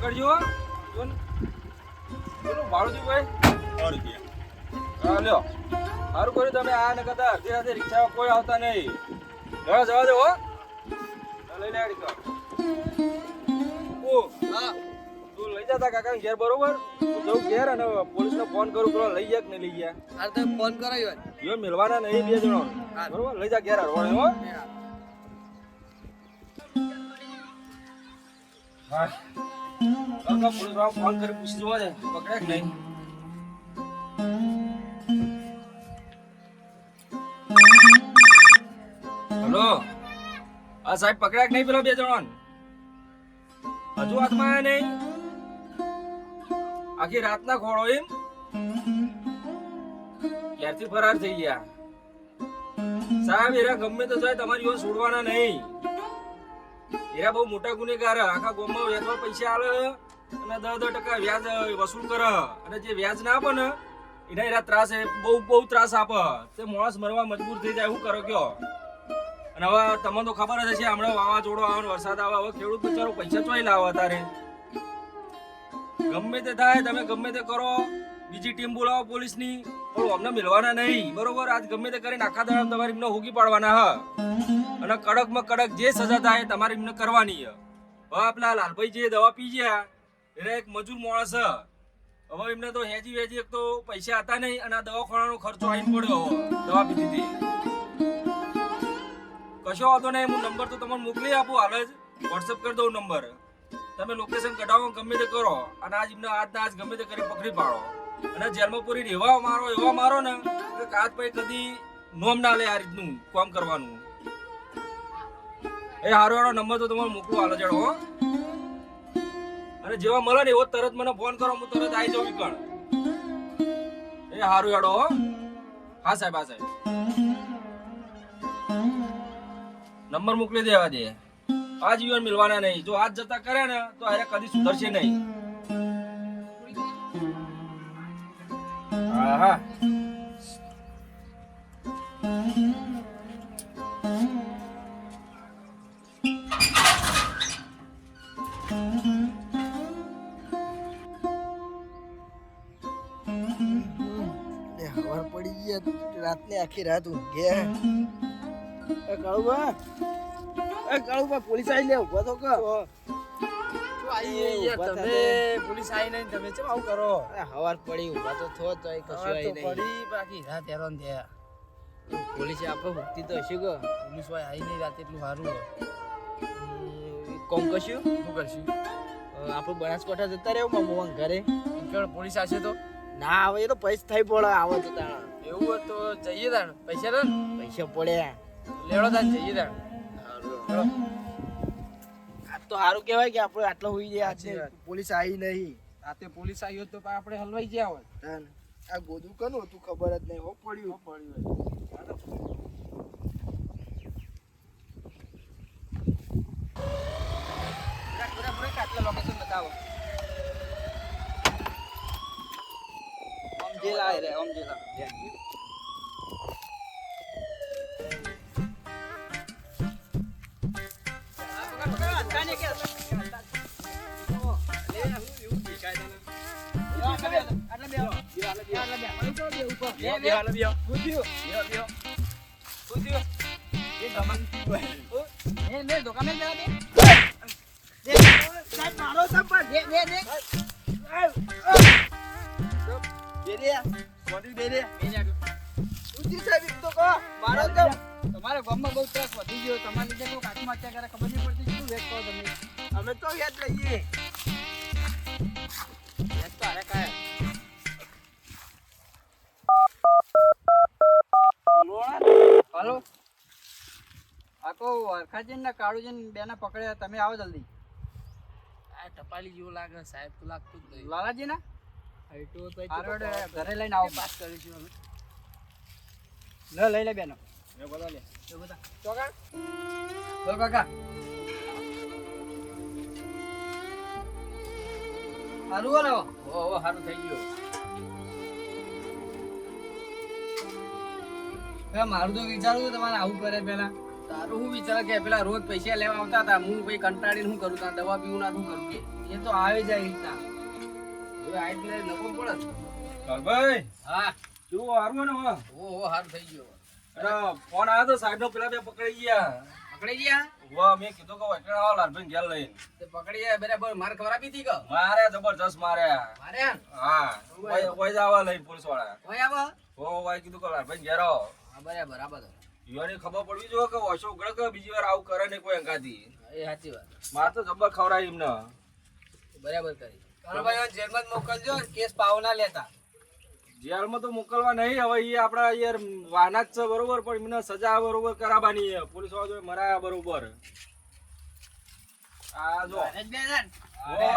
કરજો જોન પેલું ભાડું થયું ભાઈ 100 રૂપિયા. હા લ્યો સારું કર્યું તમે આ ને કદા અડધી રાતે રિક્ષામાં કોઈ આવતા નહીં. જવા દે હો લઈ લે રિક્ષા. ઓ હા તું લઈ જતા કાકા ઘેર બરોબર. તું જવું ઘેર અને પોલીસને ફોન કરું પેલો લઈ ગયા કે નહીં લઈ ગયા. અરે તમે ફોન કરાયો યો મિલવાના નહીં 2 જણો બરોબર. લઈ જા ઘેર હરવાડે હો. હા કાકા પોલીસ વાળા ફોન કરી પૂછી જોવા દે પકડે કે નહીં. હેલો આ સાહેબ પકડ્યા કે નહીં પેલો 2 જણો હજુ હાથમાં આવ્યા નહીં. આખી રાતના ખોળો એમ ક્યારથી ફરાર થઈ ગયા સાહેબ. એરા ગમે તો જાય તમારી યો છોડવાના નહીં. એરા બહુ મોટા ગુનેગાર આખા ગામમાં વેચવા પૈસા આલે અને 10% વ્યાજ વસૂલ કરે અને જે વ્યાજ ના આપે ને એના એરા ત્રાસ બહુ ત્રાસ આપે. તે માણસ મરવા મજબૂર થઈ જાય. શું કરો કયો. અને હવે તમને તો ખબર જ હશે હમણાં વાવાઝોડો આવે વરસાદ આવે હવે ખેડૂત બિચારો પૈસા ચોઈ લાવે તારે. ગમે તે થાય તમે ગમે તે કરો બીજી ટીમ બોલાવો પોલીસની પણ અમને મિલવાના નહીં બરોબર. આજ ગમે તે કરીને આખા દાડા તમારે એમને હોગી પાડવાના હ અને કડકમાં કડક જે સજા થાય તમારે એમને કરવાની હ. હવે આપલા લાલભાઈ જે દવા પી ગયા એટલે એક મજૂર માણસ હવે એમને તો હેજી વેજી એક તો પૈસા હતા નહીં અને આ દવાખાનાનો ખર્ચો આવીને પડ્યો દવા પીધી હતી. કશો વાંધો નહીં હું નંબર તો તમને મોકલી આપું હાલ જ વોટ્સઅપ કરી દઉં નંબર. તમે લોકેશન કઢાવો ગમે તે કરો અને આજ એમને આજના આજ ગમે તે કરી પકડી પાડો અને જેલમાં પૂરી એવા મારો ને કે આજ પછી કદી નોમ ના લે આ રીતનું કામ કરવાનું. એ હારો વાળો નંબર તો તમારે મોકલો હાલ જડો હો. અને જેવા મળે ને એવો તરત મને ફોન કરો હું તરત આવી જાઉં વિકણ. એ હારું હેડો હો. હા સાહેબ હા સાહેબ નંબર મોકલી દેવા દે. આ જીવન મિલવાના નહીં. જો આજ જતા કરે ને તો અરે કદી સુધરશે નહીં. હા હા હવાર પડી ગયા રાતને આખી રાત ઊંઘ્યા. કાળુબા પોલીસ આવી લે ઉભા તો તમે પોલીસ આવી નહીં તમે કેમ આવું કરો. હવાર પડી ઉભા તો થો તો કશું આવી નહીં પડી બાકી રાત હેરાન થયા. પોલીસે આપણે મુક્તિ તો હશે કે પોલીસ વાય આવી નહીં રાત એટલું સારું કોમ કરશું શું કરશું. આપણે બનાસકાંઠા જતા રહેવું મામા ઘરે પોલીસ આવશે તો ના આવે એ તો પૈસા થઈ પડે આવે તો તાણ એવું હોય તો જઈએ તાણ પૈસા ને પૈસા પડ્યા લેડો તાણ જઈએ તાણ. તો સારું કહેવાય કે આપણે આટલો હોઈ ગયા છે પોલીસ આવી નહીં. રાતે પોલીસ આવી હોત તો આપણે હલવાઈ ગયા હોત. આ ગોદું કનું તું ખબર જ નહીં હો પડ્યું આટલા લોકેશન બતાવો. જેલા રે ઓમ જેલા તમારે ગામમાં બહુ ત્રાસ વધી ગયો. તમારી લીધે લોકો આત્મહત્યા કરે ખબર નહીં પડતી. શું વેચ કરો તમે. અમે તો યાદ લઈએ વેચ તો અરે કાય. હલો આ તો વરખાજીન ને કાળુજીન બેના પકડ્યા. તમે આવો જલ્દી. આ ટપાલી જેવું લાગે સાહેબ તો લાગતું જ નહીં. લાલાજી ના ઘરે લઈને આવો. વાત કરીશું અમે. લઈ લે બેનો બધા લે બધા ચોકા બોલ કાકા. સારું બોલો. ઓ સારું થઈ ગયું. મારું તો વિચારવું તમારે આવું કરે પેલા તારું હું વિચાર કે પેલા રોજ પૈસા લેવા આવતા હતા હું ભાઈ કંટાળીને શું કરું તા દવા પીવું ના શું કરું કે એ તો આવી જાય રીતના હવે આ એટલે નકો પડે ભાઈ હા શું હારું ને હવે? ઓહો હાર થઈ ગયો અરે ફોન આવ્યો તો સાહેબ નો પેલા બે પકડી ગયા. પકડી ગયા વાહ મેં કીધું કે વૈકણ આવો લાલભાઈ ઘેર લઈને. તે પકડી ગયા બરાબર માર ખવરાપી હતી કે મારે જબરજસ્ત માર્યા. મારે હા ઓય જાવા લઈને પોલીસ વાળા. કોઈ આવો ઓ વાય કીધું કે લાલભાઈ ઘેર આવો. હા બરાબર આ બધો યુવાની ખબર પડવી જોઈએ કે ઓછો ઉઘડે કે બીજી વાર આવું કરે ને કોઈ અંગાથી. એ સાચી વાત મારે તો જબર ખવડાય એમને. બરાબર કરી ભાઈ જેલમાં જ મોકલજો કેસ પાવ ના લેતા જેલમાં તો મોકલવા નહીં હવે એ આપડા યાર વાના જ છે બરોબર પણ એમને સજા બરોબર કરાવવાની છે. પોલીસ વાળા જોડે મરાયા બરોબર. આ જો ઓ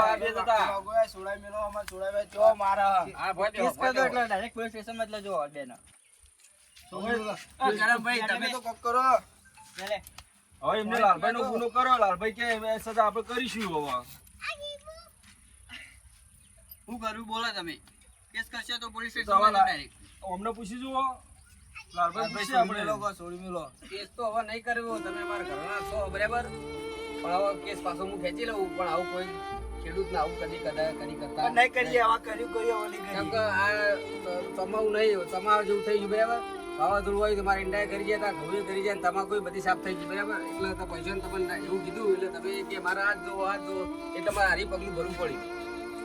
આ બે જતા. સોડાઈ મેલો અમાર સોડાઈ જો મારા હા ભાઈ કેસ કરી દો એટલે ડાયરેક્ટ પોલીસ સ્ટેશન માં જ લેજો બેન કરમભાઈ તમે તો કોક કરો લે હવે એમને લાલભાઈ નો ગુનો કરો. લાલભાઈ કે એ સજા આપણે કરીશું હવે. શું કરવું બોલો તમે કેસ કરશો તો પોલીસ સ્ટેશન સવાલ માં ડાયરેક્ટ અમને પૂછી જુઓ. લાલભાઈ પૂછી આપણે લોકો છોડી મેલો કેસ તો હવે નહીં કરવો તમે મારા ઘરના છો બરાબર પણ હવે કેસ પાછો હું ખેંચી લઉં પણ આવું કોઈ ખેડૂત ને આવું કદી કરતા નહીં કરીએ આવા કર્યું કેમ કે આ તમાવું નહીં તમાવા જેવું થઈ ગયું બરાબર વાવાઝોડું હોય તો મારે ઈંડા કરી ગયા હતા ઘઉં કરી ગયા તમાકુ બધી સાફ થઈ ગઈ બરાબર એટલે તો પૈસા તમને એવું કીધું એટલે તમે કે મારા હાથ દો એટલે મારે હારી પગલું ભરવું પડ્યું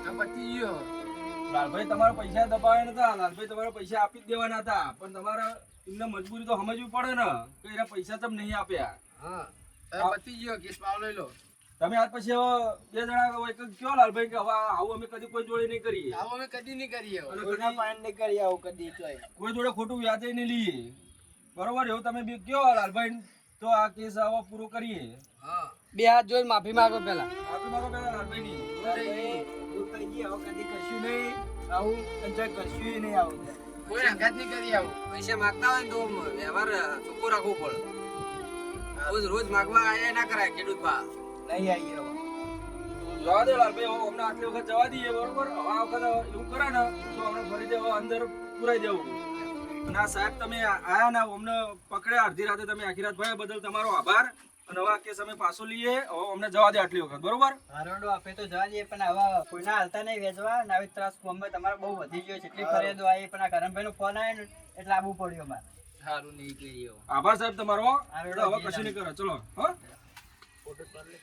આ પતી ગયો લાલભાઈ તમારા પૈસા દબાવ્યા નતા. લાલભાઈ તમારા પૈસા આપી જ દેવાના હતા પણ તમારે એમને મજબૂરી તો સમજવી પડે ને કે એના પૈસા તમે નહીં આપ્યા. હા પતી ગયો કેસ પાવ લઈ લો તમે આજ પછી હવે બે જણા હોય કે કયો લાલભાઈ કે હવે આવું અમે કદી કોઈ જોડે નહીં કરીએ. આવું અમે કદી નહીં કરીએ અને કોઈ જોડે ખોટું વ્યાજે નહીં લઈએ બરોબર. એવું તમે બી કયો લાલભાઈ તો આ કેસ હવે પૂરો કરીએ. હા બે હાથ જોઈને માફી માંગો પેલા આપી મારો પેલા લાલભાઈ ની કોઈ આઘાત નહીં કરી આવું પૈસા માંગતા હોય ને તો વ્યવહાર ચોખ્ખો રાખવો પડે રોજ રોજ માંગવા આયા ના કરાય ખેડૂત પા નહીં આવીએ જવા દે લાલભાઈ હવે અમને આટલી વખત જવા દઈએ બરોબર. હવે આ વખત એવું કરે ને તો અમને ફરી દેવા અંદર પુરાઈ દેવું. અને આ સાહેબ તમે આયા ને અમને પકડ્યા અડધી રાતે તમે આખી રાત ભયા બદલ તમારો આભાર. અને હવે આ કેસ અમે પાછો લઈએ. હવે અમને જવા દે આટલી વખત બરોબર. હારોડો આપે તો જવા દઈએ પણ હવે કોઈના હાલતા નહીં વેચવા ને આવી ત્રાસ ગામમાં તમારે બહુ વધી ગયો છે એટલી ફરિયાદો આવી પણ આ કરમભાઈ નો ફોન આવ્યો ને એટલે આવવું પડ્યું અમારે સારું નહીં કર્યો આભાર સાહેબ તમારો. હવે કશું નહીં કરો ચલો હા. ફોટો પાડ લે